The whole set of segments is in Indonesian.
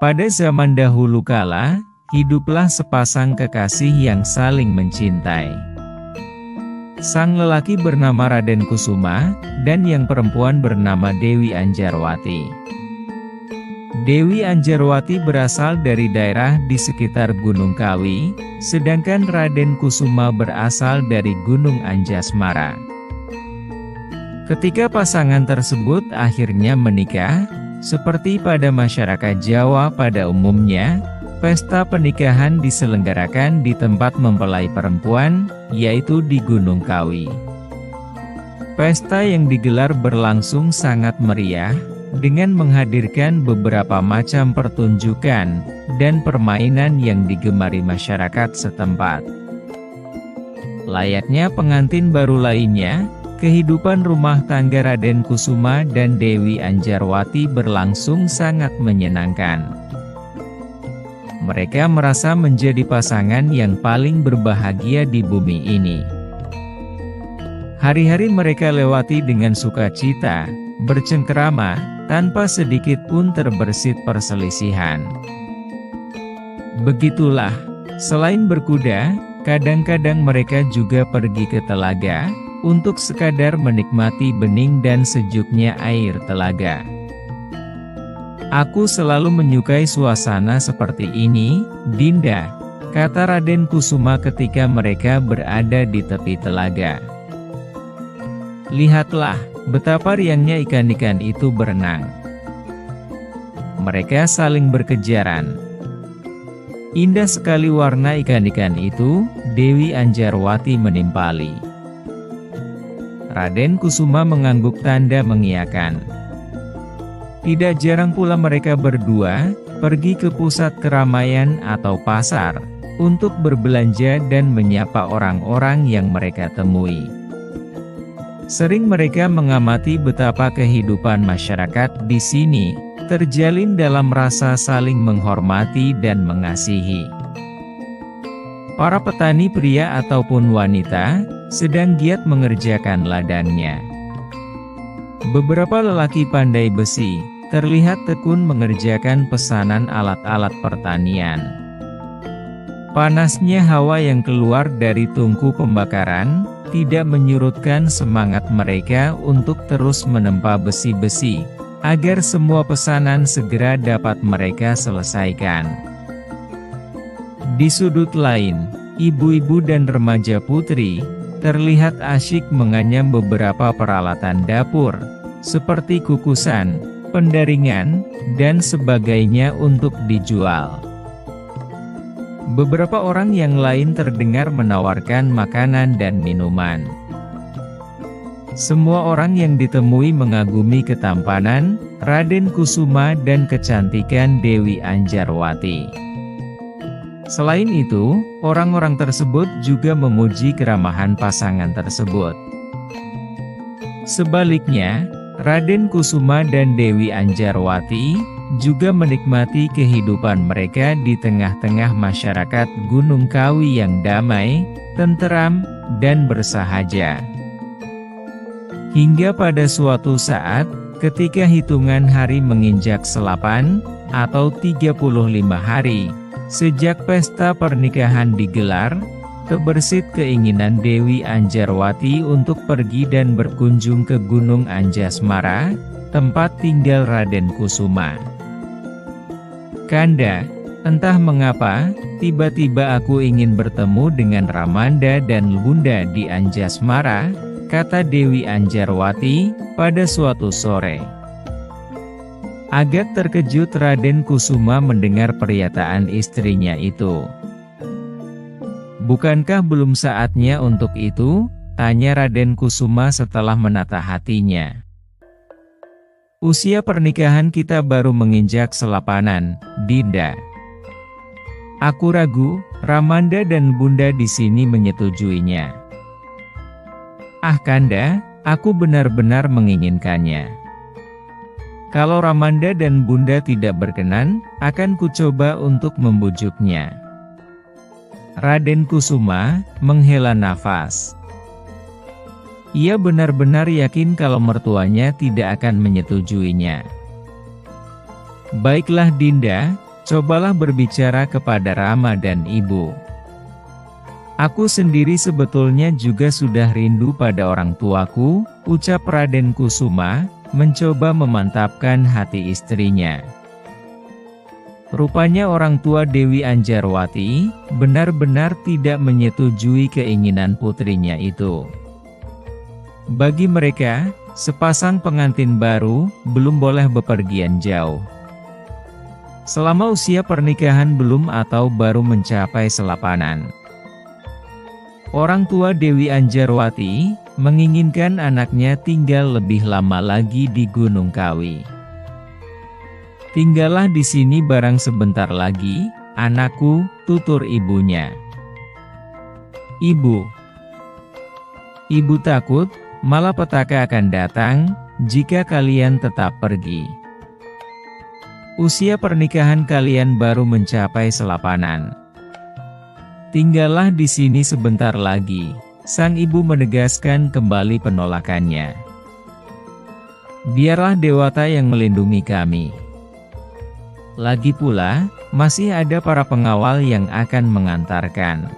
Pada zaman dahulu kala, hiduplah sepasang kekasih yang saling mencintai. Sang lelaki bernama Raden Kusuma, dan yang perempuan bernama Dewi Anjarwati. Dewi Anjarwati berasal dari daerah di sekitar Gunung Kawi, sedangkan Raden Kusuma berasal dari Gunung Anjasmara. Ketika pasangan tersebut akhirnya menikah, seperti pada masyarakat Jawa pada umumnya, pesta pernikahan diselenggarakan di tempat mempelai perempuan, yaitu di Gunung Kawi. Pesta yang digelar berlangsung sangat meriah, dengan menghadirkan beberapa macam pertunjukan dan permainan yang digemari masyarakat setempat. Layaknya pengantin baru lainnya, kehidupan rumah tangga Raden Kusuma dan Dewi Anjarwati berlangsung sangat menyenangkan. Mereka merasa menjadi pasangan yang paling berbahagia di bumi ini. Hari-hari mereka lewati dengan sukacita, bercengkerama, tanpa sedikit pun terbersit perselisihan. Begitulah, selain berkuda, kadang-kadang mereka juga pergi ke telaga, untuk sekadar menikmati bening dan sejuknya air telaga. Aku selalu menyukai suasana seperti ini, Dinda, kata Raden Kusuma ketika mereka berada di tepi telaga. Lihatlah, betapa riangnya ikan-ikan itu berenang. Mereka saling berkejaran. Indah sekali warna ikan-ikan itu, Dewi Anjarwati menimpali. Raden Kusuma mengangguk tanda mengiyakan. Tidak jarang pula mereka berdua pergi ke pusat keramaian atau pasar untuk berbelanja dan menyapa orang-orang yang mereka temui. Sering mereka mengamati betapa kehidupan masyarakat di sini terjalin dalam rasa saling menghormati dan mengasihi. Para petani pria ataupun wanita sedang giat mengerjakan ladangnya. Beberapa lelaki pandai besi terlihat tekun mengerjakan pesanan alat-alat pertanian. Panasnya hawa yang keluar dari tungku pembakaran tidak menyurutkan semangat mereka untuk terus menempa besi-besi, agar semua pesanan segera dapat mereka selesaikan. Di sudut lain, ibu-ibu dan remaja putri terlihat asyik menganyam beberapa peralatan dapur, seperti kukusan, pendaringan, dan sebagainya untuk dijual. Beberapa orang yang lain terdengar menawarkan makanan dan minuman. Semua orang yang ditemui mengagumi ketampanan Raden Kusuma dan kecantikan Dewi Anjarwati. Selain itu, orang-orang tersebut juga memuji keramahan pasangan tersebut. Sebaliknya, Raden Kusuma dan Dewi Anjarwati juga menikmati kehidupan mereka di tengah-tengah masyarakat Gunung Kawi yang damai, tenteram, dan bersahaja. Hingga pada suatu saat, ketika hitungan hari menginjak 8 atau 35 hari sejak pesta pernikahan digelar, terbersit keinginan Dewi Anjarwati untuk pergi dan berkunjung ke Gunung Anjasmara, tempat tinggal Raden Kusuma. Kanda, entah mengapa, tiba-tiba aku ingin bertemu dengan Ramanda dan Bunda di Anjasmara, kata Dewi Anjarwati pada suatu sore. Agak terkejut Raden Kusuma mendengar pernyataan istrinya itu. Bukankah belum saatnya untuk itu? Tanya Raden Kusuma setelah menata hatinya. Usia pernikahan kita baru menginjak 8, Dinda. Aku ragu, Ramanda dan Bunda di sini menyetujuinya. Ah Kanda, aku benar-benar menginginkannya. Kalau Ramanda dan Bunda tidak berkenan, akan kucoba untuk membujuknya. Raden Kusuma menghela nafas. Ia benar-benar yakin kalau mertuanya tidak akan menyetujuinya. Baiklah Dinda, Cobalah berbicara kepada Rama dan Ibu. Aku sendiri sebetulnya juga sudah rindu pada orang tuaku, ucap Raden Kusuma, mencoba memantapkan hati istrinya. Rupanya orang tua Dewi Anjarwati benar-benar tidak menyetujui keinginan putrinya itu. Bagi mereka, sepasang pengantin baru belum boleh bepergian jauh. Selama usia pernikahan belum atau baru mencapai selapanan. Orang tua Dewi Anjarwati menginginkan anaknya tinggal lebih lama lagi di Gunung Kawi. Tinggallah di sini barang sebentar lagi, anakku, tutur ibunya. Ibu takut, malapetaka akan datang, jika kalian tetap pergi. Usia pernikahan kalian baru mencapai selapanan. Tinggallah di sini sebentar lagi, sang ibu menegaskan kembali penolakannya. Biarlah dewata yang melindungi kami. Lagi pula, masih ada para pengawal yang akan mengantarkan.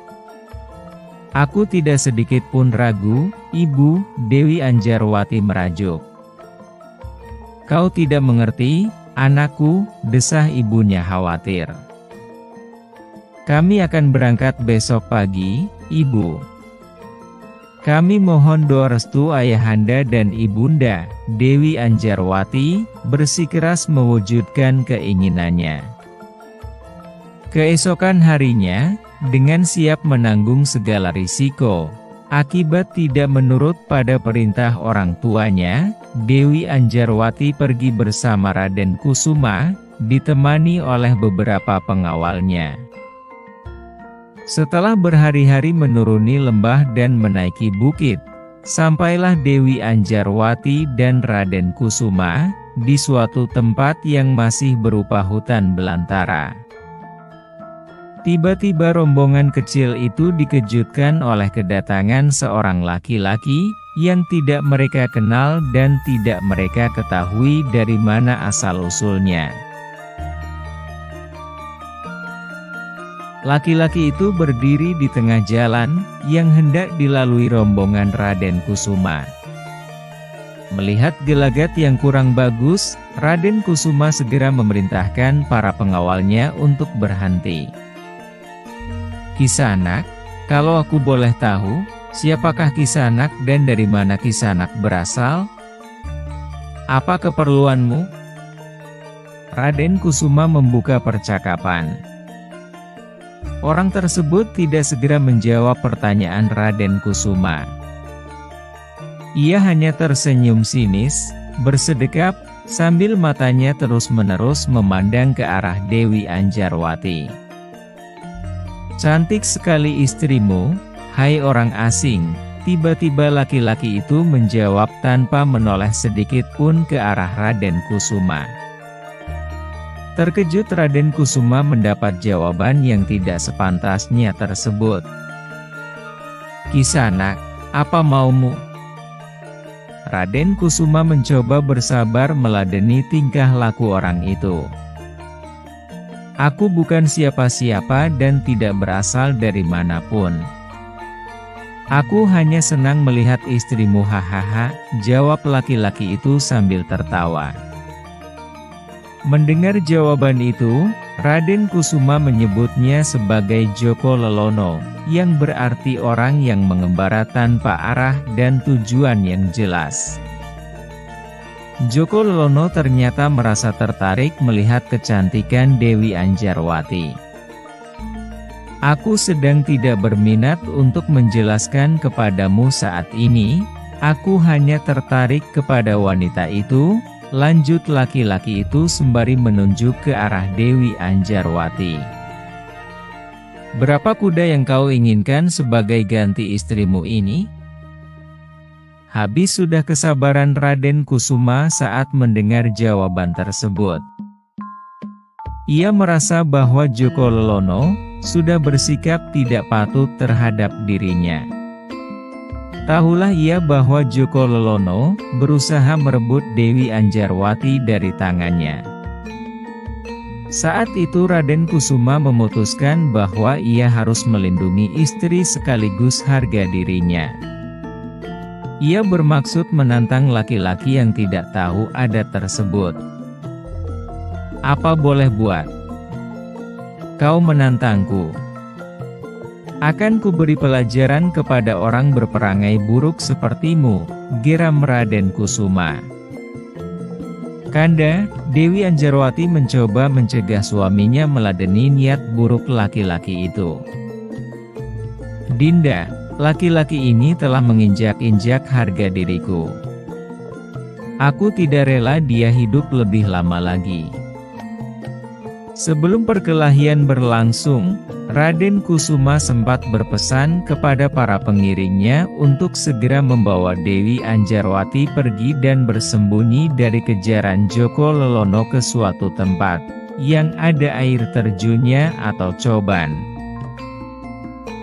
Aku tidak sedikit pun ragu, Ibu, Dewi Anjarwati merajuk. Kau tidak mengerti, anakku, desah ibunya khawatir. Kami akan berangkat besok pagi, Ibu. Kami mohon doa restu ayahanda dan ibunda, Dewi Anjarwati, bersikeras mewujudkan keinginannya. Keesokan harinya, dengan siap menanggung segala risiko, akibat tidak menurut pada perintah orang tuanya, Dewi Anjarwati pergi bersama Raden Kusuma, ditemani oleh beberapa pengawalnya. Setelah berhari-hari menuruni lembah dan menaiki bukit, sampailah Dewi Anjarwati dan Raden Kusuma di suatu tempat yang masih berupa hutan belantara. Tiba-tiba rombongan kecil itu dikejutkan oleh kedatangan seorang laki-laki yang tidak mereka kenal dan tidak mereka ketahui dari mana asal-usulnya. Laki-laki itu berdiri di tengah jalan yang hendak dilalui rombongan Raden Kusuma. Melihat gelagat yang kurang bagus, Raden Kusuma segera memerintahkan para pengawalnya untuk berhenti. Kisanak, kalau aku boleh tahu, siapakah Kisanak dan dari mana Kisanak berasal? Apa keperluanmu? Raden Kusuma membuka percakapan. Orang tersebut tidak segera menjawab pertanyaan Raden Kusuma. Ia hanya tersenyum sinis, bersedekap, sambil matanya terus-menerus memandang ke arah Dewi Anjarwati. Cantik sekali istrimu, hai orang asing. Tiba-tiba laki-laki itu menjawab tanpa menoleh sedikit pun ke arah Raden Kusuma. Terkejut Raden Kusuma mendapat jawaban yang tidak sepantasnya tersebut. Kisanak, apa maumu? Raden Kusuma mencoba bersabar meladeni tingkah laku orang itu. Aku bukan siapa-siapa dan tidak berasal dari manapun. Aku hanya senang melihat istrimu, hahaha, jawab laki-laki itu sambil tertawa. Mendengar jawaban itu, Raden Kusuma menyebutnya sebagai Joko Lelono, yang berarti orang yang mengembara tanpa arah dan tujuan yang jelas. Joko Lelono ternyata merasa tertarik melihat kecantikan Dewi Anjarwati. Aku sedang tidak berminat untuk menjelaskan kepadamu saat ini, aku hanya tertarik kepada wanita itu, lanjut laki-laki itu sembari menunjuk ke arah Dewi Anjarwati. Berapa kuda yang kau inginkan sebagai ganti istrimu ini? Habis sudah kesabaran Raden Kusuma saat mendengar jawaban tersebut. Ia merasa bahwa Joko Lelono sudah bersikap tidak patut terhadap dirinya. Tahulah ia bahwa Joko Lelono berusaha merebut Dewi Anjarwati dari tangannya. Saat itu Raden Kusuma memutuskan bahwa ia harus melindungi istri sekaligus harga dirinya. Ia bermaksud menantang laki-laki yang tidak tahu adat tersebut. Apa boleh buat? Kau menantangku. Akan kuberi pelajaran kepada orang berperangai buruk sepertimu, geram Raden Kusuma. Kanda, Dewi Anjarwati mencoba mencegah suaminya meladeni niat buruk laki-laki itu. Dinda, laki-laki ini telah menginjak-injak harga diriku. Aku tidak rela dia hidup lebih lama lagi. Sebelum perkelahian berlangsung, Raden Kusuma sempat berpesan kepada para pengiringnya untuk segera membawa Dewi Anjarwati pergi dan bersembunyi dari kejaran Joko Lelono ke suatu tempat yang ada air terjunnya atau coban.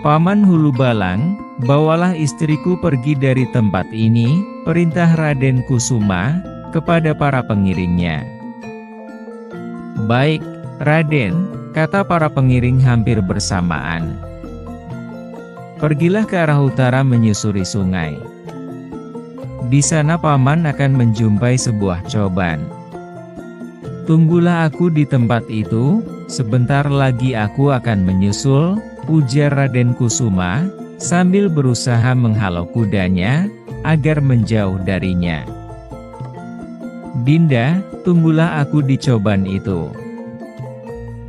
Paman Hulubalang, bawalah istriku pergi dari tempat ini, perintah Raden Kusuma kepada para pengiringnya. Baik, Raden, kata para pengiring hampir bersamaan. Pergilah ke arah utara menyusuri sungai. Di sana paman akan menjumpai sebuah coban. Tunggulah aku di tempat itu, sebentar lagi aku akan menyusul, ujar Raden Kusuma, sambil berusaha menghalau kudanya, agar menjauh darinya. Dinda, tunggulah aku di coban itu.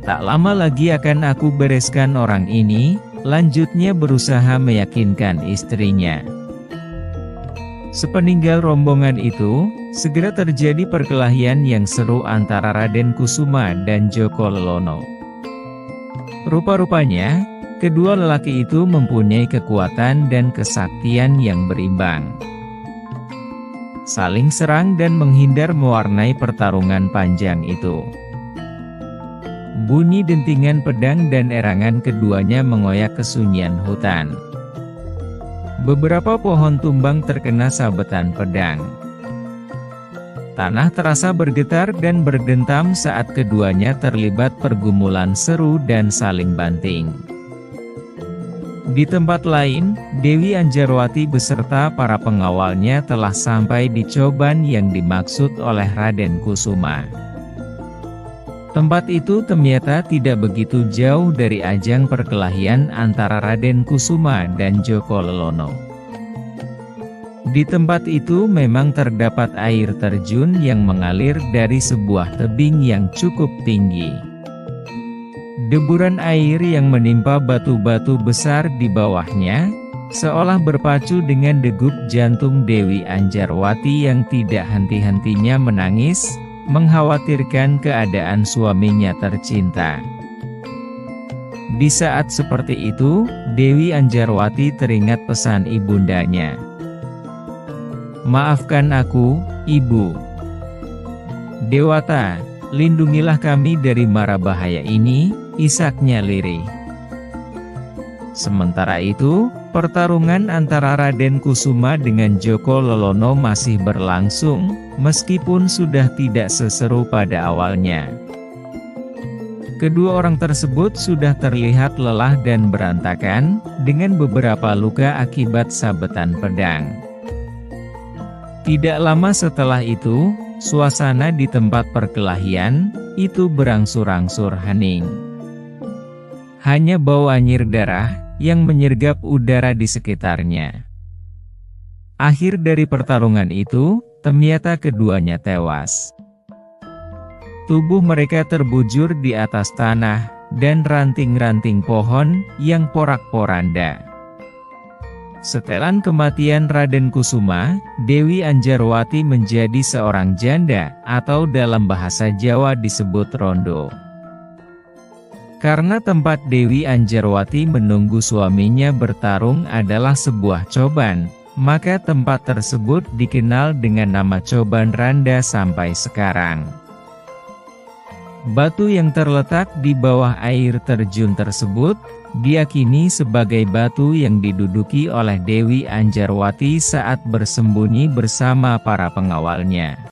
Tak lama lagi akan aku bereskan orang ini, lanjutnya berusaha meyakinkan istrinya. Sepeninggal rombongan itu, segera terjadi perkelahian yang seru antara Raden Kusuma dan Joko Lelono. Rupa-rupanya, kedua lelaki itu mempunyai kekuatan dan kesaktian yang berimbang. Saling serang dan menghindar mewarnai pertarungan panjang itu. Bunyi dentingan pedang dan erangan keduanya mengoyak kesunyian hutan. Beberapa pohon tumbang terkena sabetan pedang. Tanah terasa bergetar dan berdentam saat keduanya terlibat pergumulan seru dan saling banting. Di tempat lain, Dewi Anjarwati beserta para pengawalnya telah sampai di coban yang dimaksud oleh Raden Kusuma. Tempat itu ternyata tidak begitu jauh dari ajang perkelahian antara Raden Kusuma dan Joko Lelono. Di tempat itu memang terdapat air terjun yang mengalir dari sebuah tebing yang cukup tinggi. Deburan air yang menimpa batu-batu besar di bawahnya, seolah berpacu dengan degup jantung Dewi Anjarwati yang tidak henti-hentinya menangis, mengkhawatirkan keadaan suaminya tercinta. Di saat seperti itu, Dewi Anjarwati teringat pesan ibundanya. Maafkan aku, Ibu. Dewata, lindungilah kami dari mara bahaya ini, isaknya lirih. Sementara itu, pertarungan antara Raden Kusuma dengan Joko Lelono masih berlangsung, meskipun sudah tidak seseru pada awalnya. Kedua orang tersebut sudah terlihat lelah dan berantakan, dengan beberapa luka akibat sabetan pedang. Tidak lama setelah itu, suasana di tempat perkelahian itu berangsur-angsur hening. Hanya bau anyir darah yang menyergap udara di sekitarnya. Akhir dari pertarungan itu, ternyata keduanya tewas. Tubuh mereka terbujur di atas tanah, dan ranting-ranting pohon yang porak-poranda. Setelan kematian Raden Kusuma, Dewi Anjarwati menjadi seorang janda, atau dalam bahasa Jawa disebut rondo. Karena tempat Dewi Anjarwati menunggu suaminya bertarung adalah sebuah coban, maka tempat tersebut dikenal dengan nama Coban Randa sampai sekarang. Batu yang terletak di bawah air terjun tersebut, diyakini sebagai batu yang diduduki oleh Dewi Anjarwati saat bersembunyi bersama para pengawalnya.